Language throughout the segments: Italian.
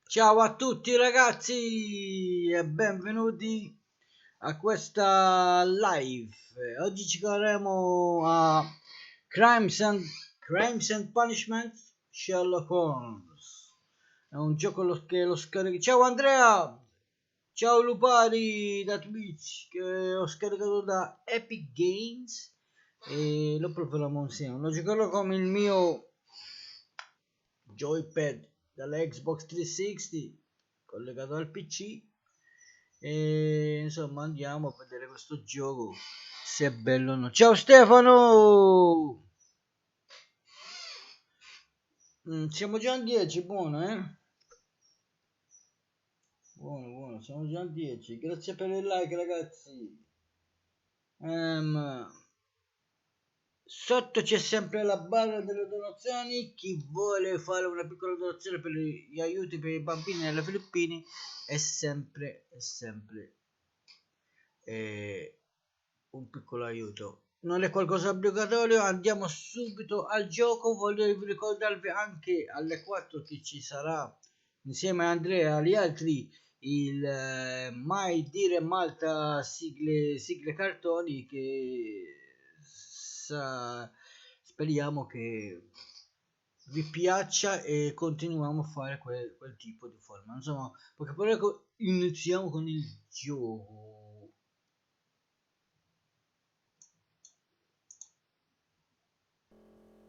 Ciao a tutti ragazzi e benvenuti a questa live. Oggi giocheremo a Crimes and Punishment Sherlock Holmes. È un gioco che lo scarico. Ciao Andrea! Ciao Lupari da Twitch che ho scaricato da Epic Games e lo proviamo insieme. Lo giocherò con il mio joypad dalla Xbox 360 collegato al PC e insomma andiamo a vedere questo gioco se è bello o no. Ciao Stefano. Siamo già a 10, buono buono, siamo già a 10. Grazie per il like ragazzi. Sotto c'è sempre la barra delle donazioni. Chi vuole fare una piccola donazione per gli aiuti per i bambini nelle Filippine è sempre un piccolo aiuto. Non è qualcosa obbligatorio. Andiamo subito al gioco. Voglio ricordarvi anche alle 4 che ci sarà insieme a Andrea e agli altri il mai dire Malta sigle cartoni che speriamo che vi piaccia e continuiamo a fare quel tipo di forma. Insomma, perché poi iniziamo con il gioco.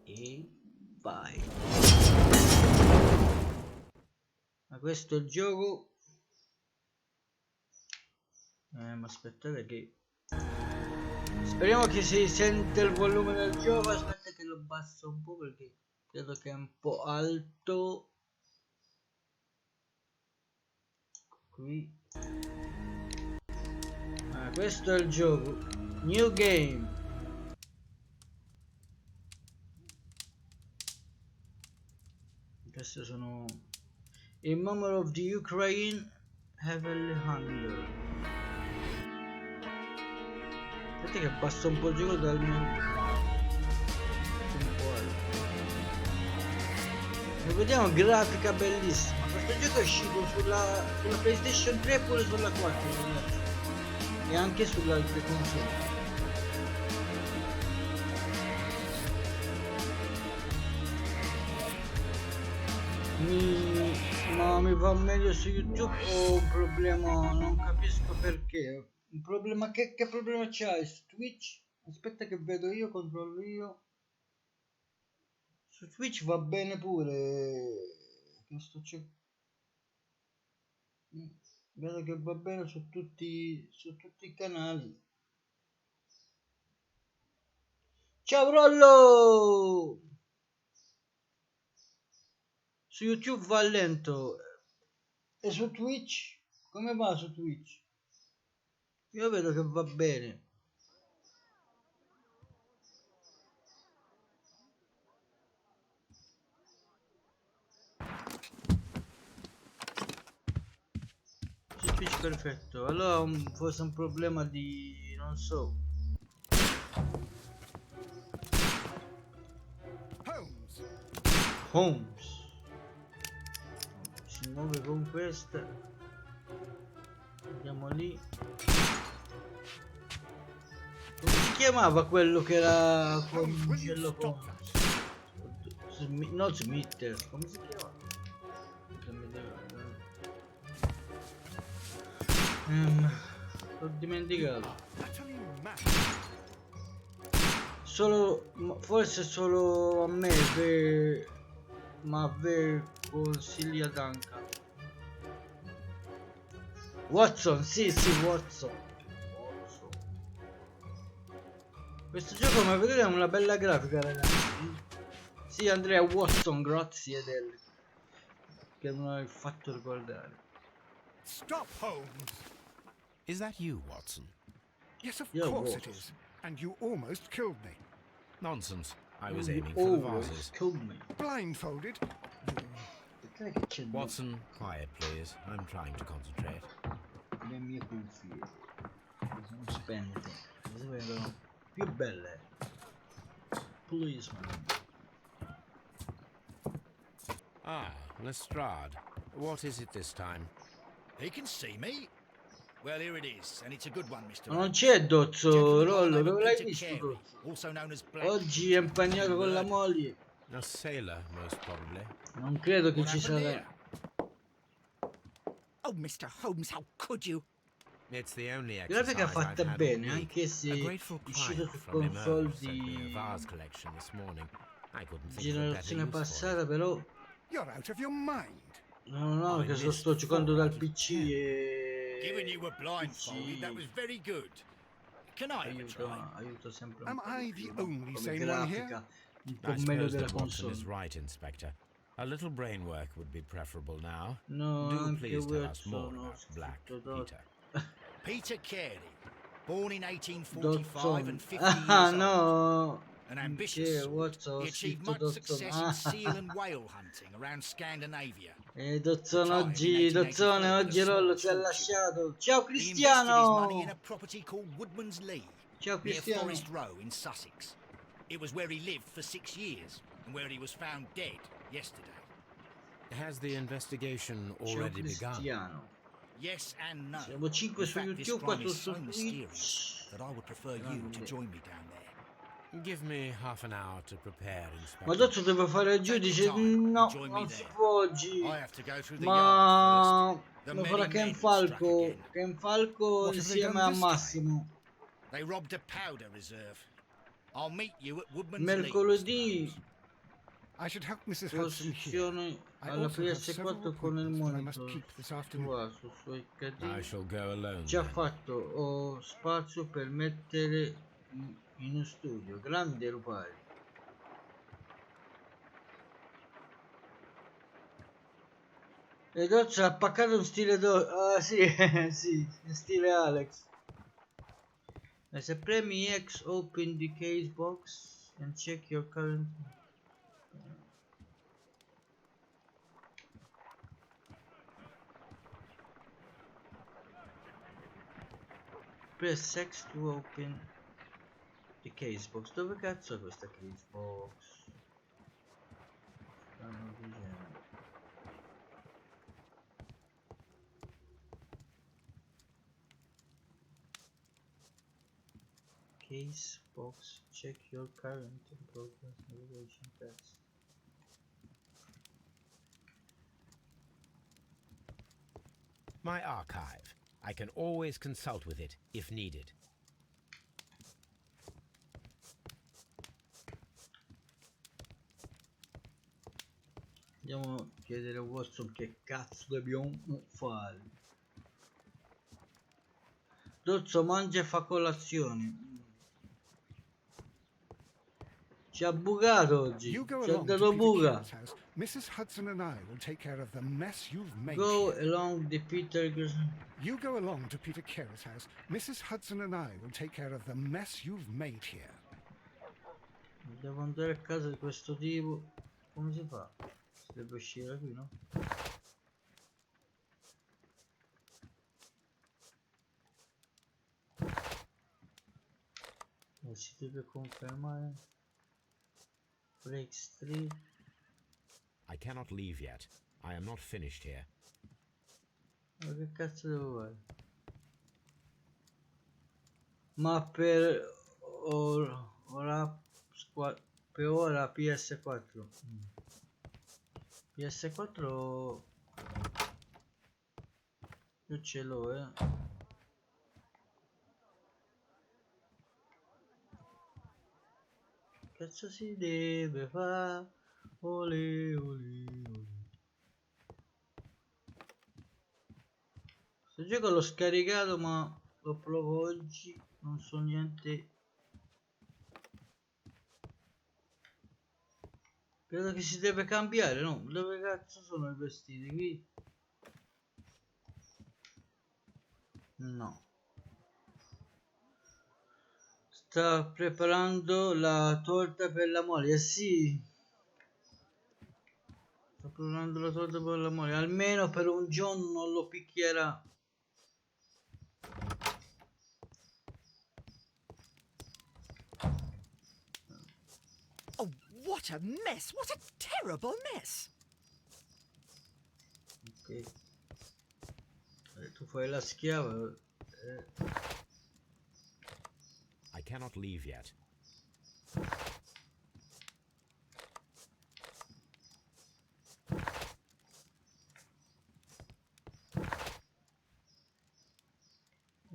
E vai. Ma questo è il gioco. Ma aspettate che speriamo che si sente il volume del gioco. Aspetta che lo basso un po' perché credo che è un po' alto. Qui. Questo è il gioco. New game. Queste sono a member of the Ukraine heavily handled. Vedete che basta un po' il gioco dal mio e vediamo, grafica bellissima. Questo gioco è uscito sulla PlayStation 3 e pure sulla 4 ragazzi. E anche sulle altre console. Ma mi va meglio su YouTube o un problema? Non capisco perché. Un problema che problema c'hai su Twitch? Aspetta che vedo io, controllo io. Su Twitch va bene pure. Vedo che va bene su tutti i canali. Ciao Rollo! Su YouTube va lento. E su Twitch? Come va su Twitch? Io vedo che va bene. Su Twitch perfetto. Allora forse un problema di... non so. Holmes. Si muove con questa. Andiamo lì. Come si chiamava quello che era con Sherlock Holmes? No, Smith. Come si chiama? L'ho dimenticato. Forse solo a me, ma a me consiglia Duncan. Watson, sì, Watson. Questo gioco, ma vedete, è una bella grafica, ragazzi. Sì, Andrea Watson, grazie del che non hai fatto ricordare. Stop, Holmes. Is that you, Watson? Yes, of course it is. And you almost killed me. Nonsense. I was aiming for the vases. Killed me. Blindfolded. Watson, quiet, please. I'm trying to concentrate. Le mie cuffie sono spente. Si vedono più belle. Please, man. Ah, Lestrade. What is it this time? He can see me. Well, here it is, and it's a good one, Mr. Ma non Holmes. c'è Dozzo, Gentleman by the Rollo, name of dove l'hai Peter visto Carey, Dozzo? also known as Black Oggi è Peter. impegnato con la Murdered. moglie. A sailor, most probably. Non credo che What ci happened sarà. here? Oh, Mr. Holmes, how could you? It's the only Grafica exercise I've fatta had bene, all week. anche se A grateful è uscito client su from Imo console sent me a di vase collection this morning. I couldn't think of a better generazione use for passata, it. però You're out of your mind. no, I perché missed sto giocando 4 dal out of PC 10. Given e you were blindfolded, that was PC very good. Can I have a try? aiuta sempre un Am po' di I più, the no? only Come sane one here? grafica un po' I meglio suppose della that Watson is console. right, Inspector. A little brain work would be preferable now. No, Do anche please tell us more Watson ho about Black scritto Dozzo. Peter. Peter Carey, born in 1845 Dozzone. and 50 Ah years old. no, An ambitious che sort, Watson ho he achieved scritto much Dozzone. success in seal and whale hunting around Scandinavia. Dozzone Retired in Dozzone 1884 with a oggi Rollo small ci ha fortune. lasciato. Ciao He invested his money in a Cristiano. property called Woodman's Lee, Ciao near Cristiano. Forest Row in Sussex. It was where he lived for 6 years and where he was found dead yesterday. Has the investigation Ciao already begun? Cristiano. Yes and no. Siamo 5 In su fact, this YouTube, crime 4 is su so mysterious Twitch. that I would prefer you to Grande. join me down there. Give me half an hour to prepare, Inspector. Ma Dozzo deve fare il Take your giudice? time and No, join me non si there. può oggi. I have to go through the Ma yard first. The lo many farà Ken men struck Falco. again. Ken Falco What have they insieme done a this time? Massimo. They robbed a powder reserve. I'll meet you at Woodman's Lee, Mr. Mercoledì Holmes. I should help Mrs. Hudson here. posizione I alla also have several PS4 con il appointments that I must monitor keep this afternoon. qua su suoi I HD. shall go alone. Già then. fatto, ho spazio per mettere in uno studio. Grande Rupari. E Dozzo ha appaccato un stile ah sì, sì, in stile Alex. Se premi X open the case box and check your current. Press X to open the case box. Dove cazzo è questa case box? Stanno dicendo. Case box, check your current progress navigation text. My archive. I can always consult with it if needed. Andiamo a chiedere a Watson che cazzo dobbiamo fare. Dozzo mangia e fa colazione. Ci ha bucato oggi. You go Ci ha along to dato Peter buca. Carey's house. Mrs. Hudson and I will take care of the mess you've made Go here. along the Peter. You go along to Peter Carey's house. Mrs. Hudson and I will take care of the mess you've made here. Devo andare a casa di questo tipo. Come si fa? Si deve uscire da qui, no? Si deve confermare. Break Street. I cannot leave yet. I am not finished here. Ma che cazzo devo fare? Ma per ora per ora PS4. PS4 io ce l'ho, Cazzo si deve fare? Ole ole ole. Questo gioco l'ho scaricato ma lo provo oggi, non so niente. Credo che si deve cambiare, no? Dove cazzo sono i vestiti qui? No. Sta preparando la torta per la moglie, sì. Sta preparando la torta per la moglie, almeno per un giorno non lo picchierà. Oh, what a mess! What a terrible mess! Ok. Tu fai la schiava. I cannot leave yet.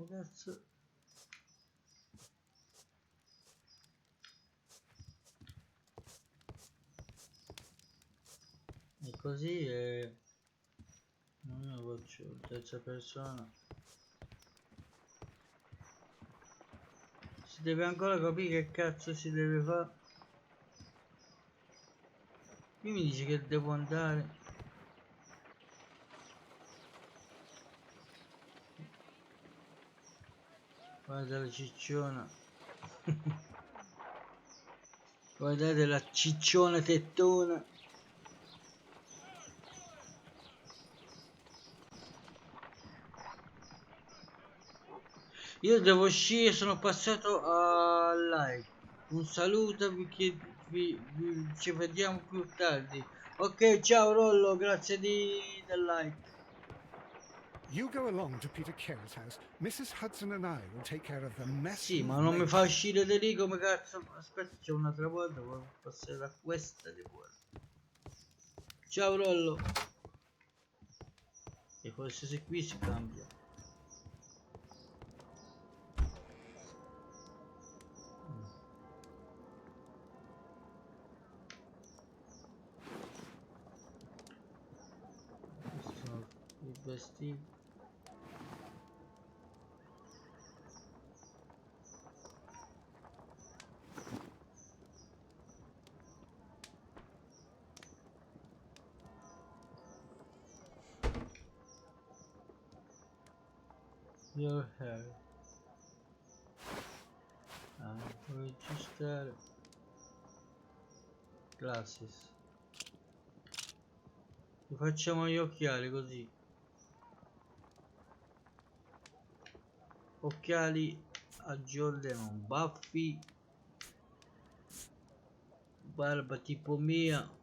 Cazzo. E così non lo faccio in terza persona. Si deve ancora capire che cazzo si deve fare. Qui mi dice che devo andare. Guarda la cicciona. Guardate la cicciona tettona. Io devo uscire, sono passato a like. Un saluto, ci vediamo più tardi. Ok, ciao Rollo, grazie del like. You go along to Peter Carey's house. Mrs. Hudson and I will take care of the mess Sì, you've ma non mi made. fa uscire di lì come cazzo. Aspetta, c'è un'altra volta, devo passare da questa di qua. Ciao Rollo. E forse se qui si cambia. Questi sono i vestiti. Your hair. Puoi registrare. Glasses. Ti facciamo gli occhiali così. Occhiali a Jordan, baffi, barba tipo mia.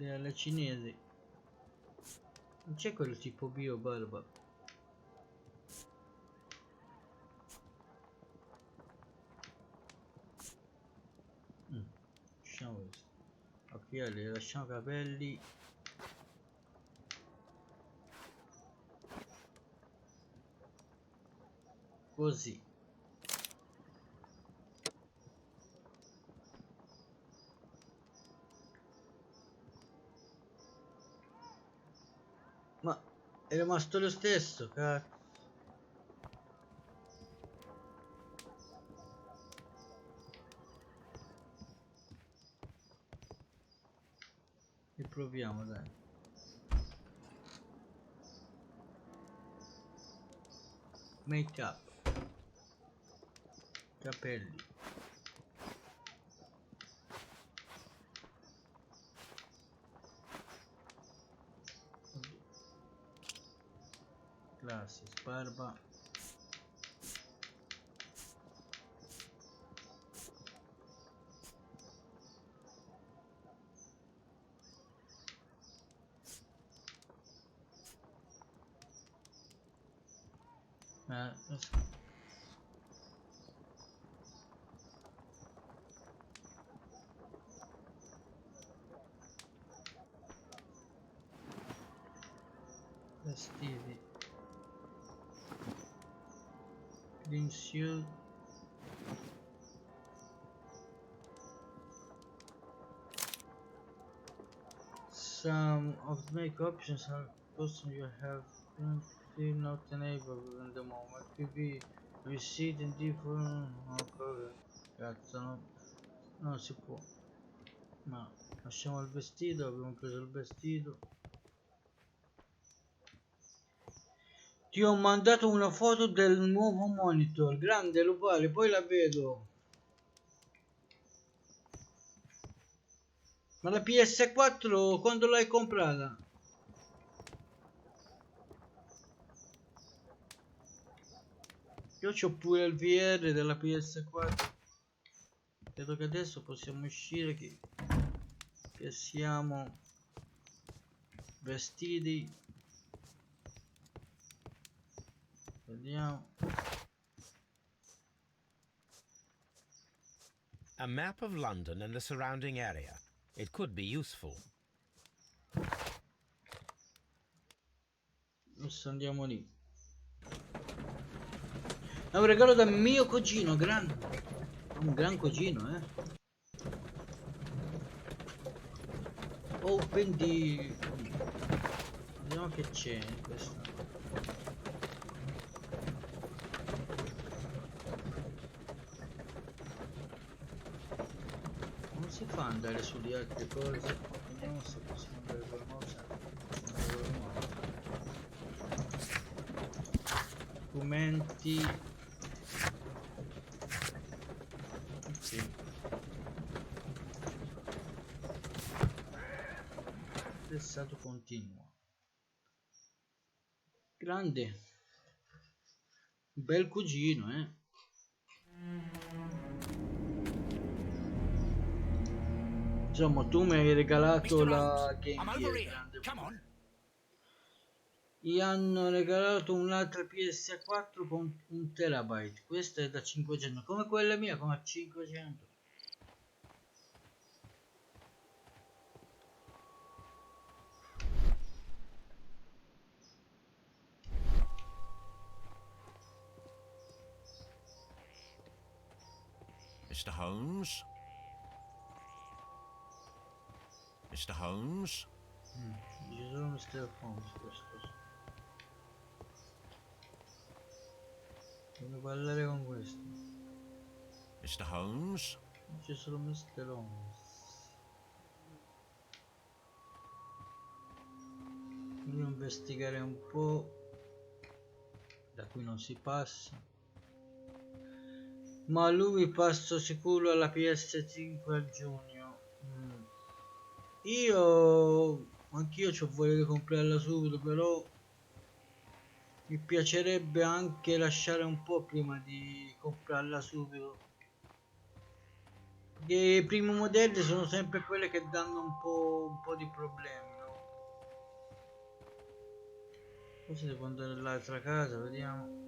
Alla cinese. Non c'è quel tipo bio barba. Lasciamo questo. Occhiali, lasciamo capelli. Così. Ma è rimasto lo stesso, cazzo. E proviamo, dai. Make up. Capelli. Glasses, barba. Vestiti. Clean suit. Some of the make options are custom you have currently not enabled in the moment. PV receipt in different okay. Cazzo, non si può. Ma lasciamo il vestito, abbiamo preso il vestito. Ti ho mandato una foto del nuovo monitor, grande lo pare, poi la vedo. Ma la PS4 quando l'hai comprata? Io c'ho pure il VR della PS4 Credo che adesso possiamo uscire che siamo vestiti. Vediamo. A map of London and the surrounding area. It could be useful. Adesso andiamo lì. È un regalo da mio cugino, un gran cugino, eh. Open di... Vediamo che c'è in questo. Non si fa andare su di altre cose. Vediamo se possiamo andare con la mouse. Documenti. Sì. Stressato continuo. Grande. Bel cugino, eh. Insomma, tu mi hai regalato Mr. la Holmes, Game I'm over Gear here. grande. Come on. Gli hanno regalato un'altra PS4 con 1 TB. Questa è da 500, come quella mia, come a 500. Mr. Holmes? Mr. Holmes? Ci sono Mr. Holmes questo. Devo parlare con questo. Mr. Holmes? C'è solo Mr. Holmes. Devo investigare un po'. Da qui non si passa. Ma lui passo sicuro alla PS5 a giugno. Anch'io ho voglia di comprarla subito, però mi piacerebbe anche lasciare un po' prima di comprarla subito, perché i primi modelli sono sempre quelle che danno un po' di problemi, no? Forse devo andare nell'altra casa, vediamo.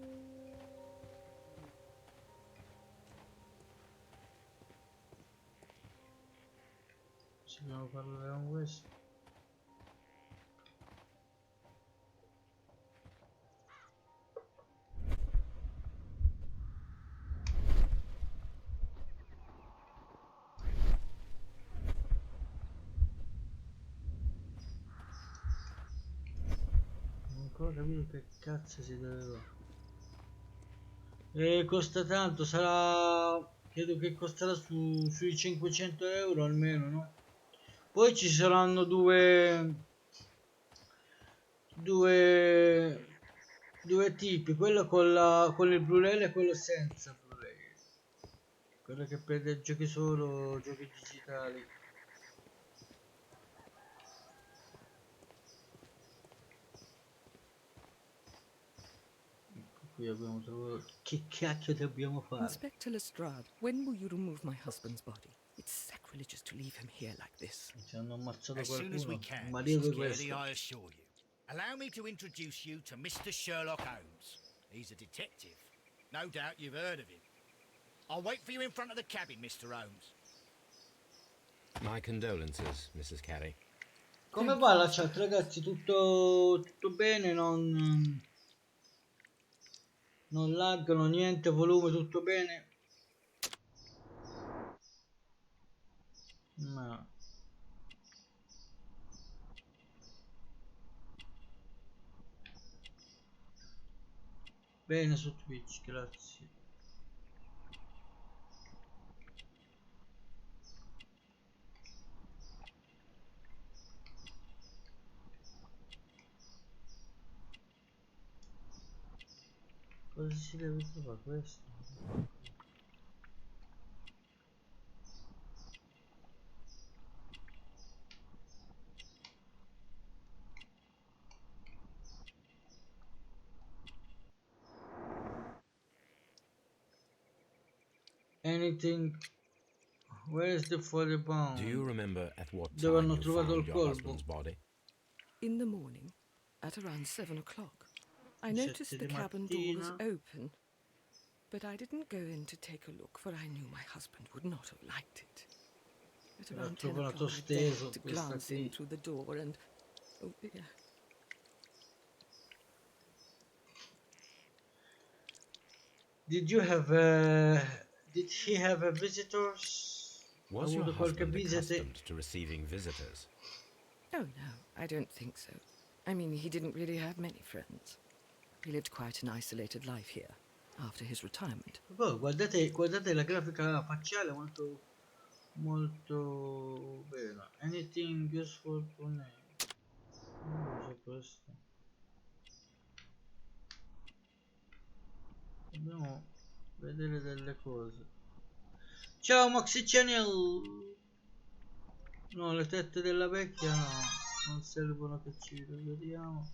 Se dobbiamo parlare con questo. Non ho ancora capito che cazzo si deve fare. E costa tanto, sarà... credo che costerà sui 500 euro almeno, no? Poi ci saranno due tipi, quello con il Blu-ray e quello senza Blu-ray. Quello che prende giochi solo, giochi digitali. Ecco, qui abbiamo trovato... Che cacchio dobbiamo fare? Inspector Lestrade, when will you remove my husband's body? It's sacrilegious to leave him here like this. Ci hanno ammazzato As soon as we qualcuno. can, Il marito Mrs. di Carey, questo. I assure you. Allow me to introduce you to Mr. Sherlock Holmes. He's a detective. No doubt you've heard of him. I'll wait for you in front of the cabin, Mr. Holmes. My condolences, Mrs. Carey. Come va la chat, ragazzi? Tutto bene? Non laggano niente, volume, tutto bene? No. Bene su Twitch, grazie. Cosa si deve trovare questo? Anything Where is the 40 pound? Do you remember at what Dove time hanno you trovato il found your colpo? husband's body? In the morning, at around 7 o'clock, I 7 noticed the di cabin door was mattina. open. But I didn't go in to take a look, for I knew my husband would not have liked it. At L'ha around 10 trovato o'clock, I steso, dared to questa glance in qui. through the door and... Oh dear. Did he have a visitors? Ha Was your avuto qualche husband visita? accustomed to receiving visitors? Oh no, I don't think so. I mean, he didn't really have many friends. He lived quite an isolated life here, after his retirement. Poi guardate la grafica facciale molto bella. Anything useful to name? Cosa questo? Dobbiamo vedere delle cose. Ciao Moxie Channel! No, le tette della vecchia no, non servono che ci rivediamo.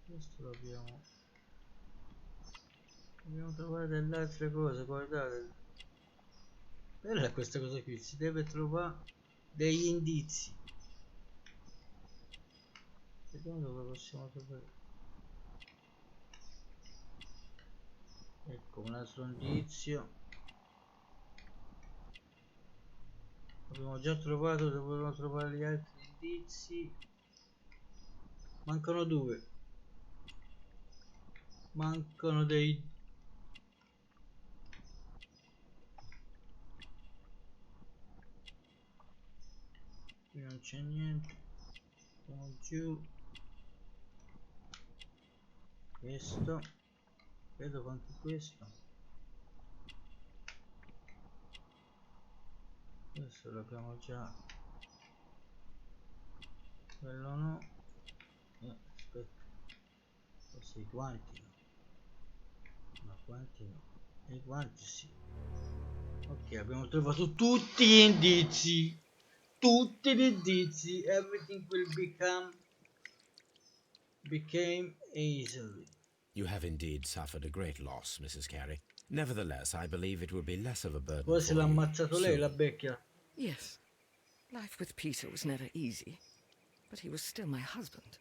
Questo l'abbiamo. Dobbiamo trovare delle altre cose, guardate. Bella questa cosa qui, si deve trovare degli indizi. Vediamo dove possiamo trovare. Ecco un altro indizio. Abbiamo già trovato, dovremmo trovare gli altri indizi. Mancano due. Mancano dei... Qui non c'è niente. Andiamo giù. Questo. Vedo anche questo. Questo l'abbiamo già. Quello no. Aspetta. Forse i guanti no. Ma quanti no? I guanti sì. Ok, abbiamo trovato tutti gli indizi. Tutti gli indizi. Everything will became easily. You have indeed suffered a great loss, Mrs. Carey. Nevertheless, I believe it will be less of a burden Forse for l'ha you ammazzato lei, soon. la vecchia. Yes, life with Peter was never easy, but he was still my husband.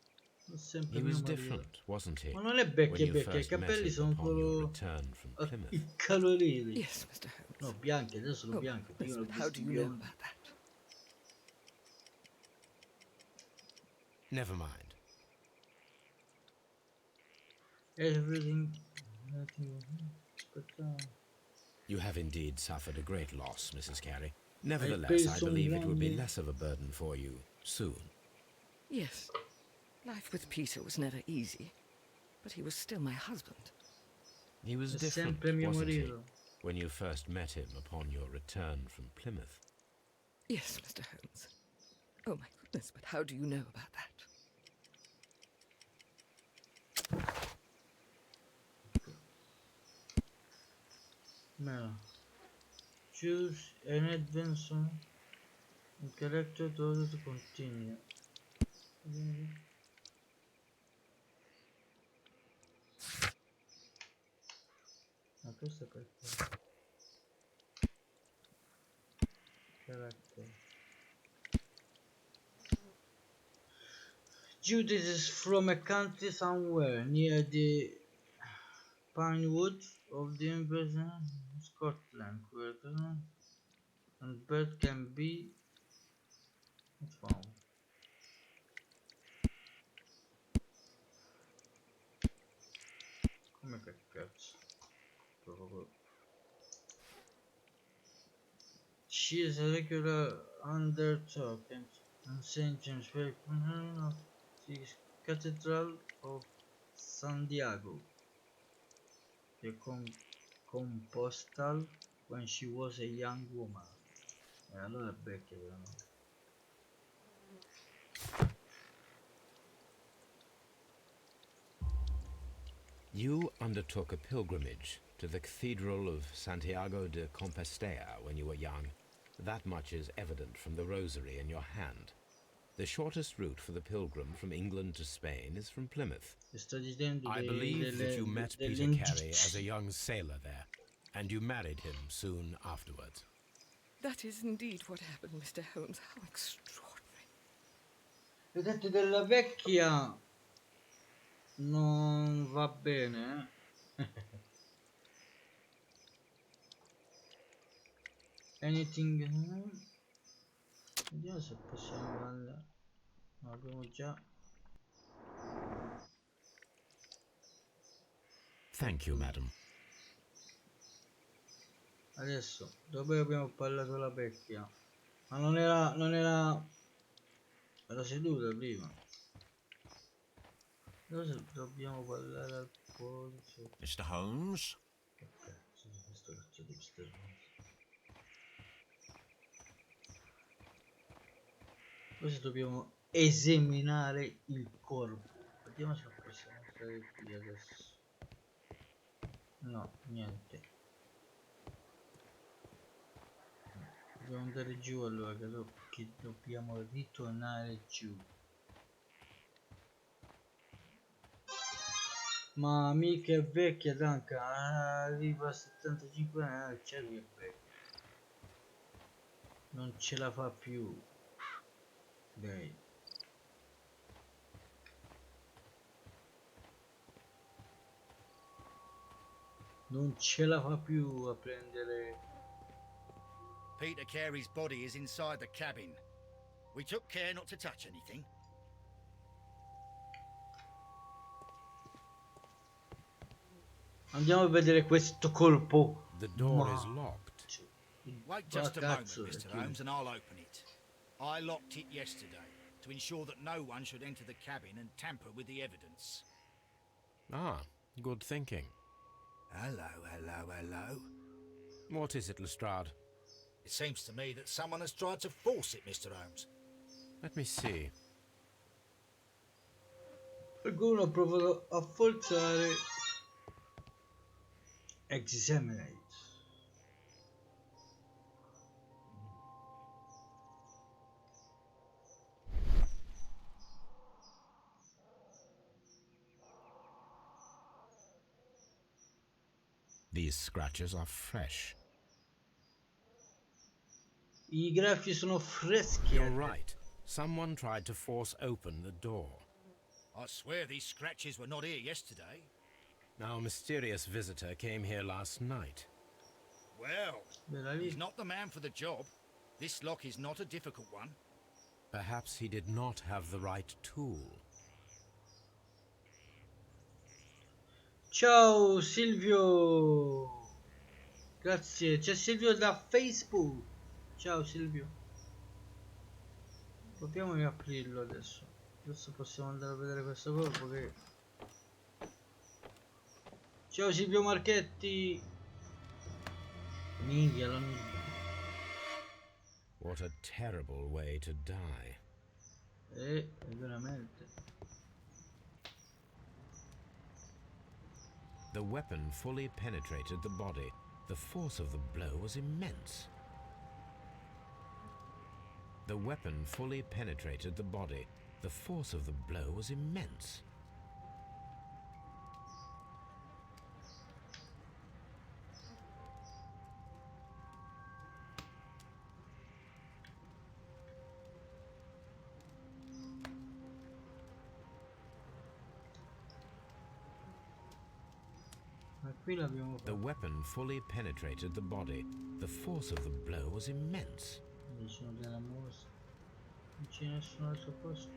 È sempre He mio was marito. different, wasn't he? Ma non è When vecchia, you vecchia. I first met capelli him sono upon your ancora return from Plymouth. accaloriti. Yes, Mr. Holmes. No, bianchi, adesso sono Oh, bianchi. goodness, Io l'ho but how visto do you know biondo. about that? Never mind. Everything. Aspetta. You have indeed suffered a great loss, Mrs. Carey. Nevertheless, I preso un believe it will be uomo. less of a burden for you soon. Yes, life with Peter was never easy, but he was still my husband. He was È different, sempre mio wasn't he, marito. when you first met him upon your return from Plymouth? Yes, Mr. Holmes. Oh my goodness, but how do you know about that? No. Choose an adventure and character to continue. Ma questo è perché? Character. Judith is from a country somewhere near the Pinewood of the Embassy, Scotland, where and bird can be found. Come che cazzo? Proprio. She is a regular undertone and St. James Faith of the Cathedral of San Diego, the Compostal, when she was a young woman. Allora è vecchia veramente. You undertook a pilgrimage to the Cathedral of Santiago de Compostela when you were young. That much is evident from the rosary in your hand. The shortest route for the pilgrim from England to Spain is from Plymouth. Ti sto dicendo I believe that you met Peter Carey as a young sailor there, and you married him soon afterwards. That is indeed what happened, Mr. Holmes. How extraordinary. Il detto della vecchia non va bene, eh? Anything? Vediamo se possiamo andare. No, abbiamo già. Thank you, madam. Adesso, dove abbiamo parlato la vecchia? Ma non era seduta prima. Dove dobbiamo parlare al polizio? Mr. Holmes? Ok, questo cazzo di stelle. Adesso dobbiamo esaminare il corpo. Vediamo se possiamo stare qui adesso. No, niente. Dobbiamo andare giù allora, che dobbiamo ritornare giù. Ma mica è vecchia Danca, arriva a 75 anni, c'è lui è vecchia. Non ce la fa più. Dai. Non ce la fa più a prendere. Peter Carey's body is inside the cabin. We took care not to touch anything. Andiamo a vedere questo colpo. The door is locked. Wait just a moment, Cazzo, Mr. Holmes, and I'll open it. I locked it yesterday to ensure that no one should enter the cabin and tamper with the evidence. Ah, good thinking. Hello, hello, hello. What is it, Lestrade? It seems to me that someone has tried to force it, Mr. Holmes. Let me see. Qualcuno ha provato a forzare. Examinate. These scratches are fresh. I graffi sono freschi. You're right. Someone tried to force open the door. I swear these scratches were not here yesterday. Our mysterious visitor came here last night. Well, he's not the man for the job. This lock is not a difficult one. Perhaps he did not have the right tool. Ciao Silvio. Grazie. C'è Silvio da Facebook. Ciao Silvio. Proviamo a riaprirlo adesso. Adesso possiamo andare a vedere questo corpo che... Ciao Silvio Marchetti. Minchia, What a terrible way to die. veramente. The weapon fully penetrated the body. The force of the blow was immense. The weapon fully penetrated the body. The force of the blow was immense. Ma qui l'abbiamo The fatto. weapon fully penetrated the body. The force of the blow was immense. Ci sono della mosca. Non c'è nessun altro posto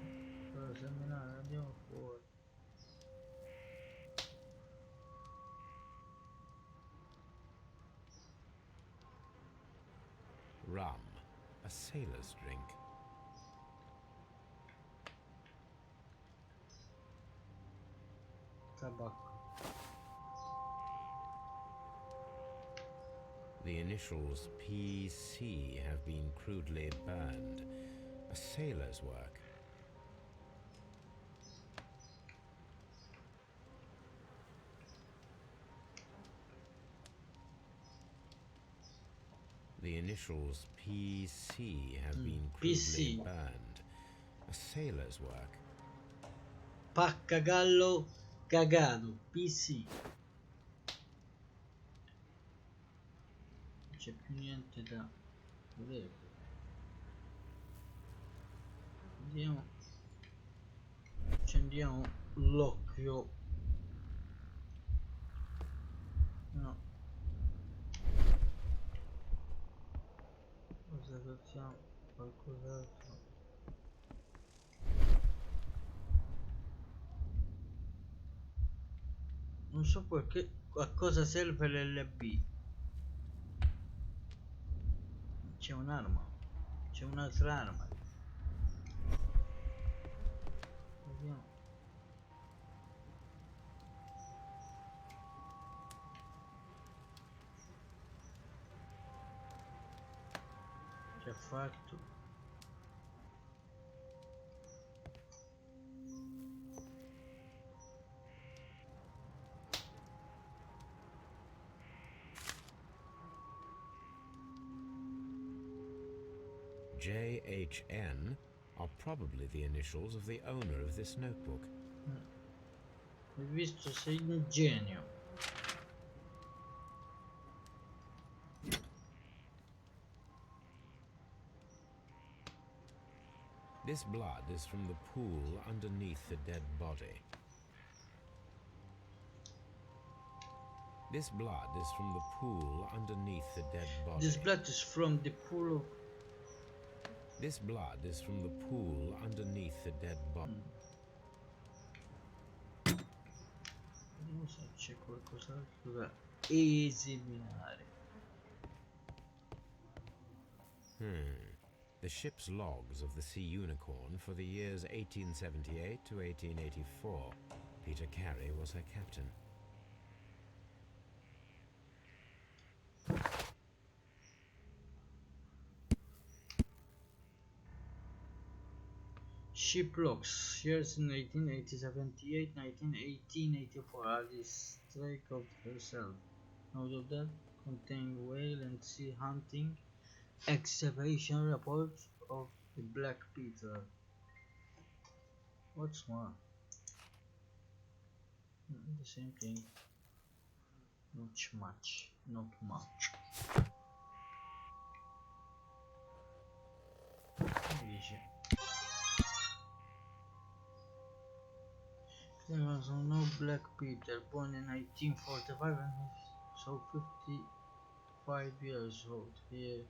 per esaminare, andiamo fuori. Rum, a sailor's drink. Tabacco. The initials PC have been crudely burned. A sailor's work. The initials PC have been crudely PC. burned. A sailor's work. Paccagallo cagato, PC. Non c'è più niente da vedere. Vediamo. Accendiamo l'occhio. No. Cosa facciamo? Qualcos'altro. Non so perché a cosa serve l'LB. C'è un'arma. C'è un'altra arma. Vediamo. Già fatto. JHN are probably the initials of the owner of this notebook. Hai visto, sei un genio. This blood is from the pool underneath the dead body. This blood is from the pool underneath the dead body. This blood is from the pool of... This blood is from the pool underneath the dead body. Vediamo se c'è qualcos'altro da esaminare. The ship's logs of the Sea Unicorn for the years 1878 to 1884. Peter Carey was her captain. Ship logs, years in 1878, 1918, 84. Alice Drake of herself. Note of that contain whale and sea hunting excavation reports of the Black Peter. What's more? The same thing. Not much. Not much. Dice. There was no Black Peter, born in 1945 and so 55 years old. Here.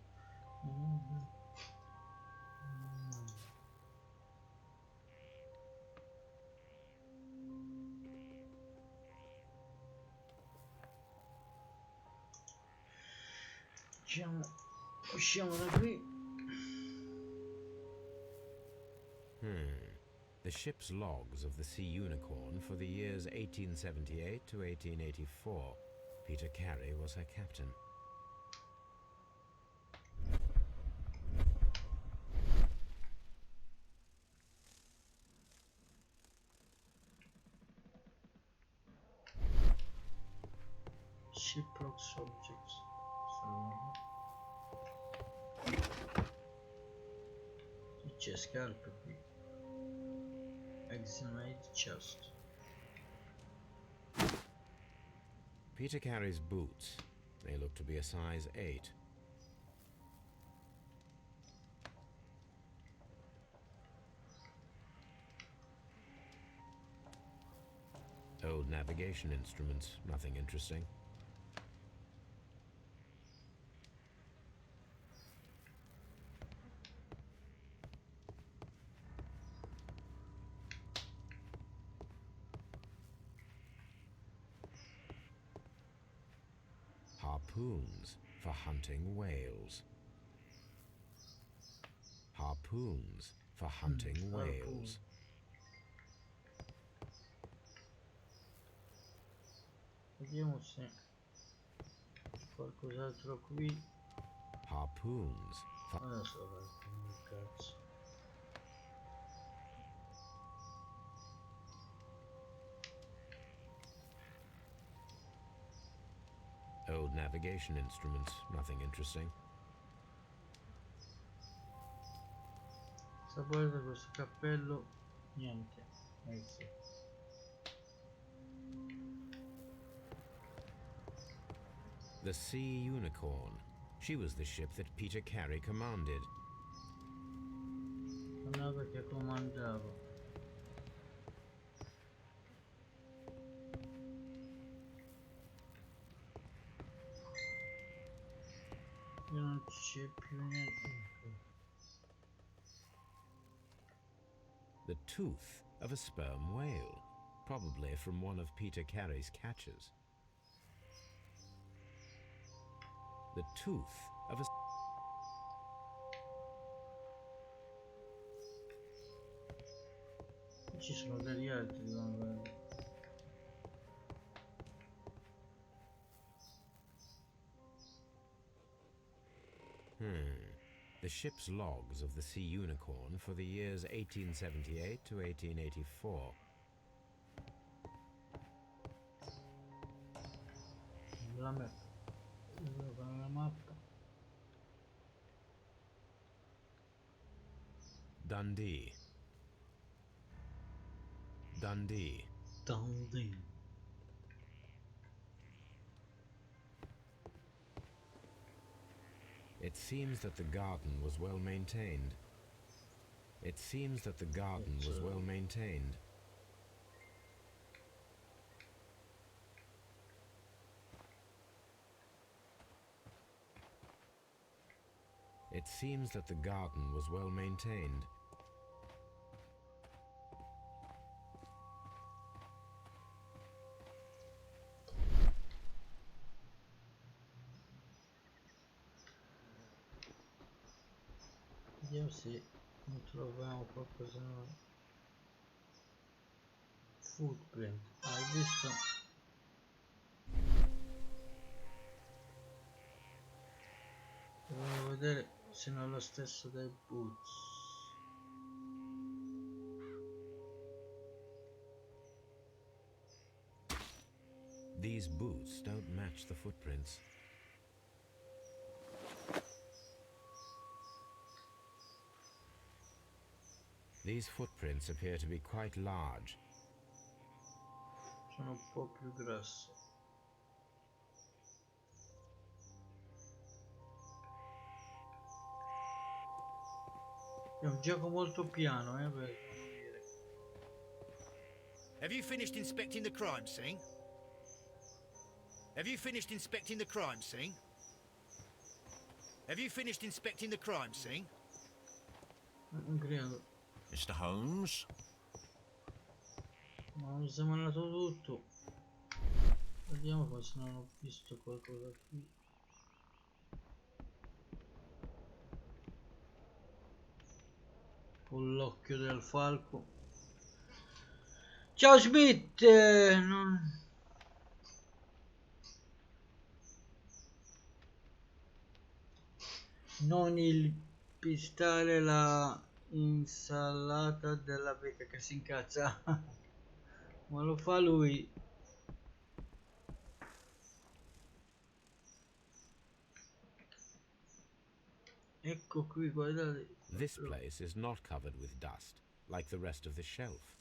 Usciamo da qui. The ship's logs of the Sea Unicorn for the years 1878 to 1884. Peter Carey was her captain. Shipwreck subjects. C'è scarpe qui. Examine chest. Peter Carey's boots. They look to be a size 8. Old navigation instruments, nothing interesting. Harpoons for hunting whales. Harpoons for hunting whales. Vediamo se c'è qualcos'altro qui. Harpoons for... Adesso che cazzo. Old navigation instruments, nothing interesting. Sapete questo cappello? Niente. Sì. The Sea Unicorn. She was the ship that Peter Carey commanded. La nave che comandavo. E non c'è più niente. The tooth of a sperm whale, probably from one of Peter Carey's catches. The tooth of a... Ci sono degli altri magari. The ship's logs of the Sea Unicorn for the years 1878 to 1884. La mappa. La mappa. Dundee. Dundee. Dundee. It seems that the garden was well maintained. It seems that the garden was well maintained. It seems that the garden was well maintained. Vediamo se non troviamo qualcosa. Footprint. Hai visto? Dobbiamo vedere se non è lo stesso dei boots. These boots don't match the footprints. These footprints appear to be quite large. Sono un po' più grosse. È un gioco molto piano, per dire. Have you finished inspecting the crime scene? Have you finished inspecting the crime scene? Have you finished inspecting the crime scene? Non credo. Mr. Holmes? Ma ho esaminato tutto. Vediamo poi se non ho visto qualcosa qui. Con l'occhio del falco. Ciao Smith! Non il pistare la insalata della becca che si incazza. Ma lo fa lui. Ecco qui, guardate. This place is not covered with dust, like the rest of the shelf.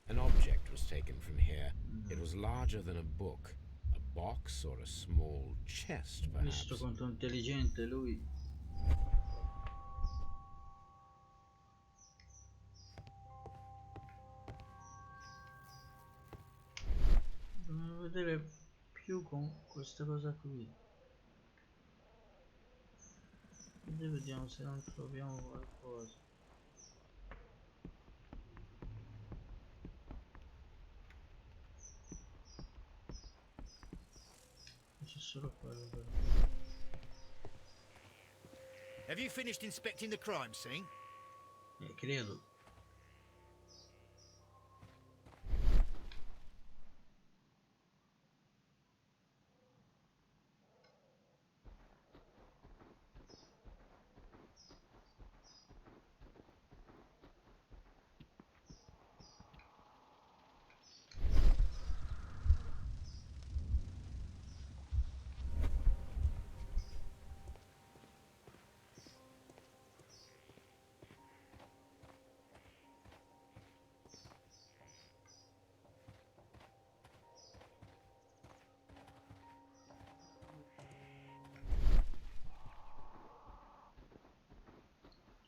An object was taken from here. It was larger than a book, a box or a small chest, Visto perhaps. quanto intelligente lui. Dobbiamo vedere più con questa cosa qui. E vediamo se non troviamo qualcosa. C'è solo quello però. Have you finished inspecting the crime scene? Credo.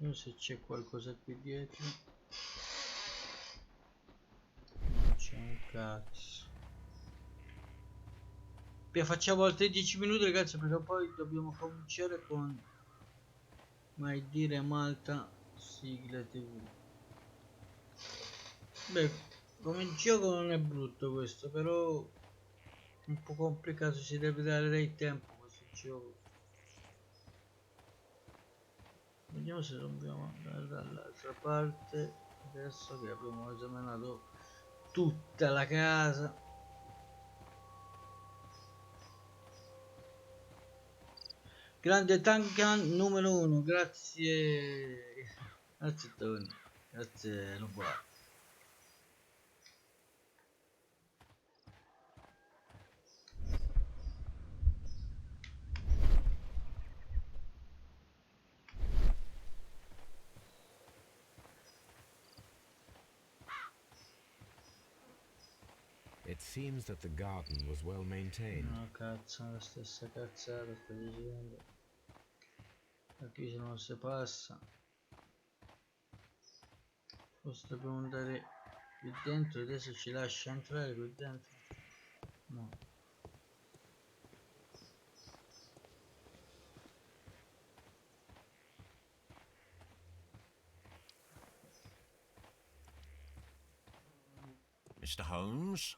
Vediamo se c'è qualcosa qui dietro. Non c'è un cazzo. Facciamo altri 10 minuti ragazzi, perché poi dobbiamo cominciare con mai dire Malta sigla TV. Beh, come gioco non è brutto questo, però un po' complicato, si deve dare del tempo a questo gioco. Vediamo se dobbiamo andare dall'altra parte adesso che abbiamo esaminato tutta la casa. Grande Tankan numero 1, grazie. Grazie Tony, grazie Nubola. It seems that the garden was well maintained. No cazzo, la stessa cazzata sto dicendo. Da qui se non si passa. Forse dobbiamo andare qui dentro, adesso ci lascia entrare qui dentro. No. Mr. Holmes?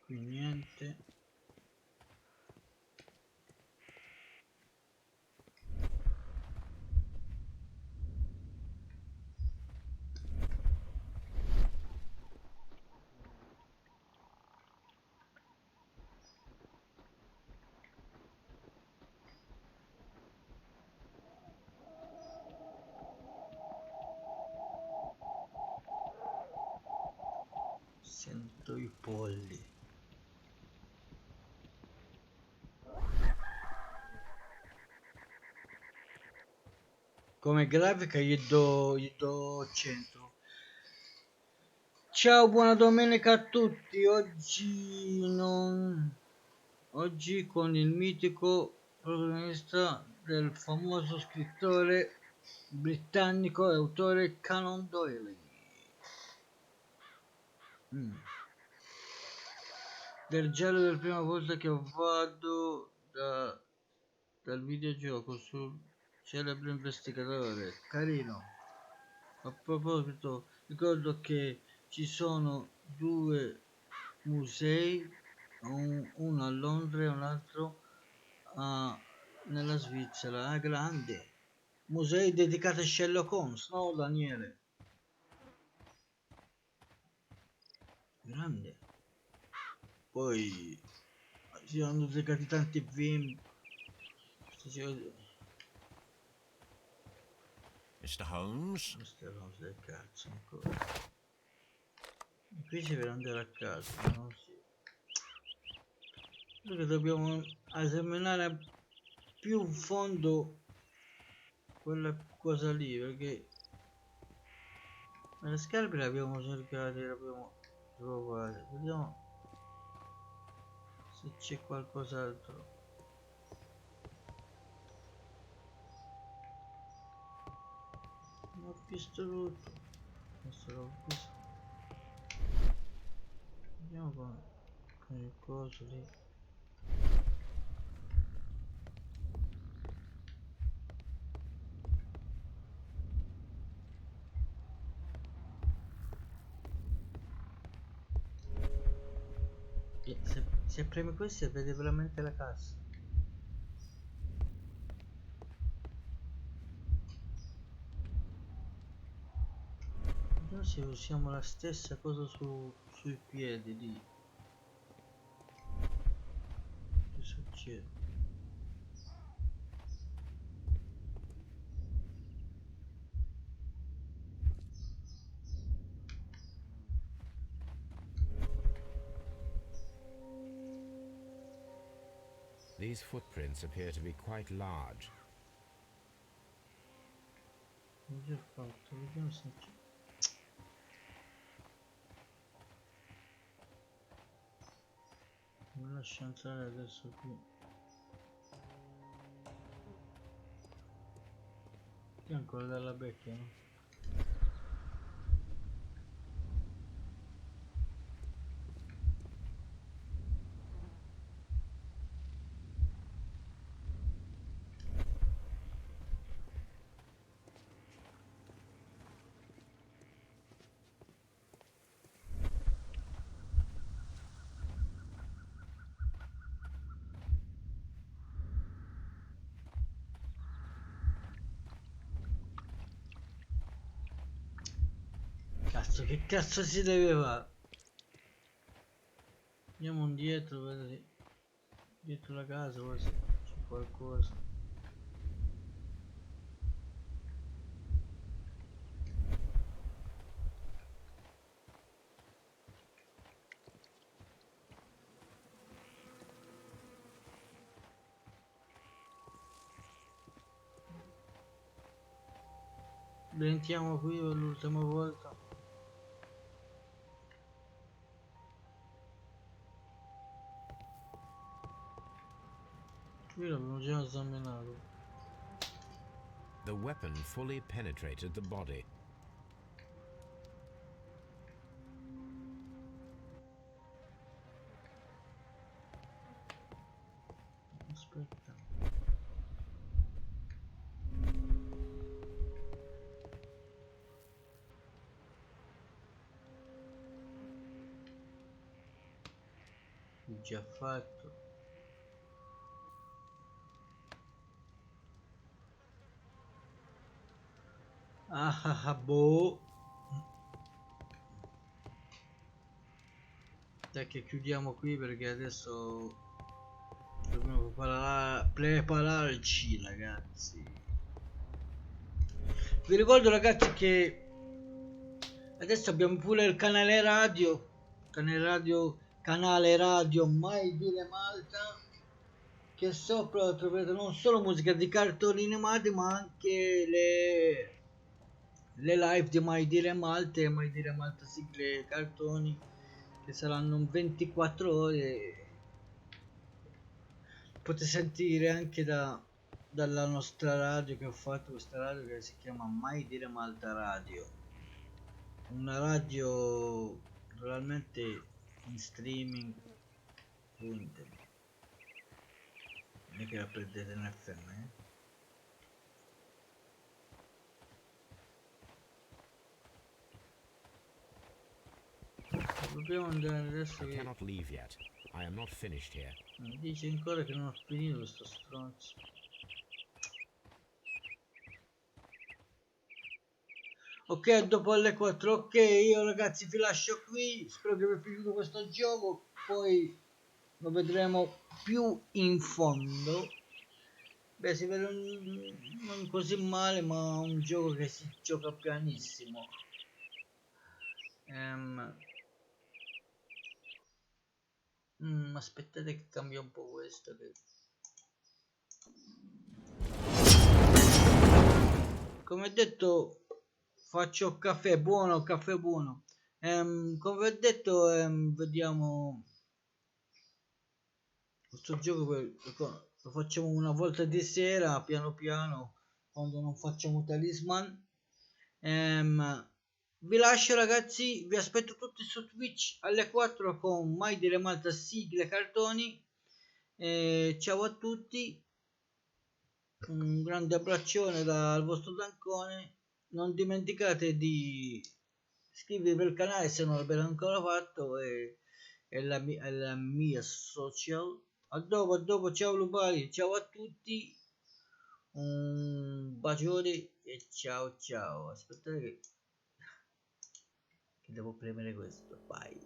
Qui niente. Sento i polli. Come grafica gli do 100. Ciao, buona domenica a tutti. Oggi con il mitico protagonista del famoso scrittore britannico e autore Conan Doyle. Del giallo per prima volta che vado dal videogioco sul celebre investigatore. Carino. A proposito, ricordo che ci sono due musei, uno a Londra e un altro nella Svizzera. Grande. Musei dedicati a Sherlock Holmes, no Daniele? Grande. Poi si sono dedicati tanti film. Mr. Holmes? Queste cose del cazzo ancora. Qui si vede andare a casa, non si. Perché dobbiamo esaminare più in fondo quella cosa lì, perché le scarpe le abbiamo cercate, le abbiamo trovate. Vediamo se c'è qualcos'altro. Non ho visto tutto. Questo l'ho visto. Vediamo con il coso lì. E se premi questo vede veramente la cassa. Vediamo se usiamo la stessa cosa sui piedi lì. Che succede? These footprints appear to be quite large. Ho già fatto, vediamo se c'è. Mi lascia entrare adesso qui. Qui ancora dalla becchia, no? Cazzo, che cazzo si deve fare? Andiamo indietro, vedete. Dietro la casa, quasi c'è qualcosa. Rientriamo qui per l'ultima volta. Qui l'abbiamo già esaminato. The weapon fully penetrated the body. Aspetta. Già fatto. Boh. Dai che chiudiamo qui perché adesso dobbiamo prepararci, ragazzi. Vi ricordo, ragazzi, che adesso abbiamo pure il canale radio, canale radio Mai Dire Malta, che sopra troverete non solo musica di cartoni animati ma anche le live di Mai Dire Malta e Mai Dire Malta sigle cartoni, che saranno 24 ore. Potete sentire anche dalla nostra radio, che ho fatto questa radio che si chiama Mai Dire Malta Radio, una radio realmente in streaming su internet, non è che la prendete in FM, Dobbiamo andare adesso I che cannot leave yet. I am not finished here. dice ancora che non ho finito questo stronzo. Ok, dopo alle 4, ok, io ragazzi vi lascio qui, spero che vi è piaciuto questo gioco, poi lo vedremo più in fondo. Beh, si vede non così male, ma un gioco che si gioca pianissimo. Aspettate che cambia un po' questo. Come detto, faccio caffè buono, caffè buono. Come ho detto, vediamo questo gioco lo facciamo una volta di sera, piano piano, quando non facciamo talisman. Vi lascio, ragazzi, vi aspetto tutti su Twitch alle 4 con Mai Dire Malta sigle cartoni. Ciao a tutti, un grande abbraccione dal vostro Dancone. Non dimenticate di iscrivervi al canale se non l'avete ancora fatto, e la mia social. A dopo, ciao Lupari, ciao a tutti, un bacione e ciao ciao. Aspettate che devo premere questo, bye.